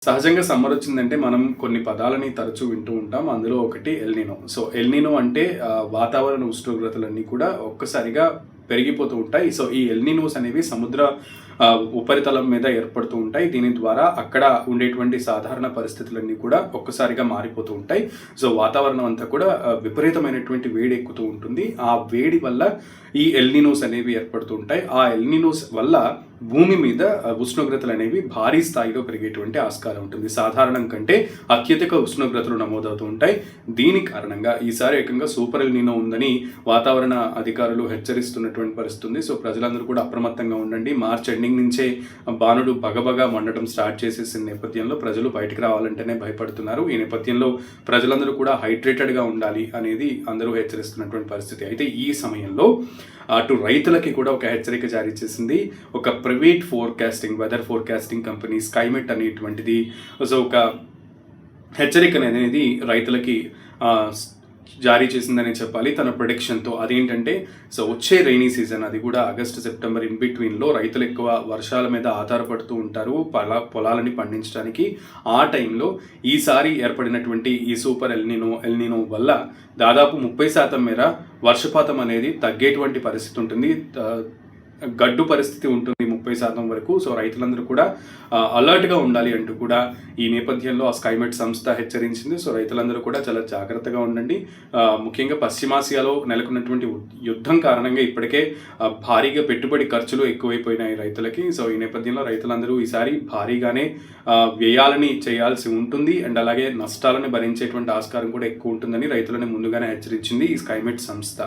సహజంగా సమ్మర్ వచ్చిందంటే మనం కొన్ని పదాలని తరచూ వింటూ ఉంటాం. అందులో ఒకటి ఎల్‌నినో. సో, ఎల్‌నినో అంటే వాతావరణ ఉష్ణోగ్రతలన్నీ కూడా ఒక్కసారిగా పెరిగిపోతూ ఉంటాయి. సో, ఈ ఎల్‌నినోస్ అనేవి సముద్ర ఉపరితలం మీద ఏర్పడుతూ ఉంటాయి. దీని ద్వారా అక్కడ ఉండేటువంటి సాధారణ పరిస్థితులన్నీ కూడా ఒక్కసారిగా మారిపోతూ ఉంటాయి. సో, వాతావరణం అంతా కూడా విపరీతమైనటువంటి వేడి ఎక్కుతూ ఉంటుంది. ఆ వేడి వల్ల ఈ ఎల్‌నినోస్ అనేవి ఏర్పడుతూ ఉంటాయి. ఆ ఎల్‌నినోస్ వల్ల భూమి మీద ఉష్ణోగ్రతలు అనేవి భారీ స్థాయిలో పెరిగేటువంటి ఆస్కారం ఉంటుంది. సాధారణం కంటే అత్యధిక ఉష్ణోగ్రతలు నమోదవుతూ ఉంటాయి. దీని కారణంగా ఈసారి ఏకంగా సూపర్ ఎల్‌నినో ఉందని వాతావరణ అధికారులు హెచ్చరిస్తున్నటువంటి పరిస్థితి ఉంది. సో, ప్రజలందరూ కూడా అప్రమత్తంగా ఉండండి. మార్చ్ ఎండింగ్ నుంచే బాణుడు బగబగా మండటం స్టార్ట్ చేసేసిన నేపథ్యంలో ప్రజలు బయటికి రావాలంటేనే భయపడుతున్నారు. ఈ నేపథ్యంలో ప్రజలందరూ కూడా హైడ్రేటెడ్‌గా ఉండాలి అనేది అందరూ హెచ్చరిస్తున్నటువంటి పరిస్థితి. అయితే ఈ సమయంలో అటు రైతులకి కూడా ఒక హెచ్చరిక జారీ చేసింది. ఒక private weather forecasting company Skymet అనేటువంటిది ఒక హెచ్చరిక అనేది రైతులకి జారీ చేసిందని చెప్పాలి తన ప్రొడిక్షన్తో. అదేంటంటే వచ్చే రైనీ సీజన్, అది కూడా ఆగస్టు సెప్టెంబర్ ఇన్ బిట్వీన్లో రైతులు ఎక్కువ వర్షాల మీద ఆధారపడుతూ ఉంటారు పొలాలని పండించడానికి. ఆ టైంలో ఈసారి ఏర్పడినటువంటి ఈ సూపర్ ఎల్‌నినో వల్ల దాదాపు 30% మేర వర్షపాతం అనేది తగ్గేటువంటి పరిస్థితి ఉంటుంది. గడ్డు పరిస్థితి ఉంటుంది 30% వరకు. సో, రైతులందరూ కూడా అలర్ట్గా ఉండాలి అంటూ కూడా ఈ నేపథ్యంలో ఆ స్కైమెట్ సంస్థ హెచ్చరించింది. సో, రైతులందరూ కూడా చాలా జాగ్రత్తగా ఉండండి. ముఖ్యంగా పశ్చిమాసియాలో నెలకొన్నటువంటి యుద్ధం కారణంగా ఇప్పటికే భారీగా పెట్టుబడి ఖర్చులు ఎక్కువైపోయినాయి రైతులకి. సో, ఈ నేపథ్యంలో రైతులందరూ ఈసారి భారీగానే వ్యయాలని చేయాల్సి ఉంటుంది. అండ్ అలాగే నష్టాలను భరించేటువంటి ఆస్కారం కూడా ఎక్కువ ఉంటుందని రైతులని ముందుగానే హెచ్చరించింది ఈ స్కైమెట్ సంస్థ.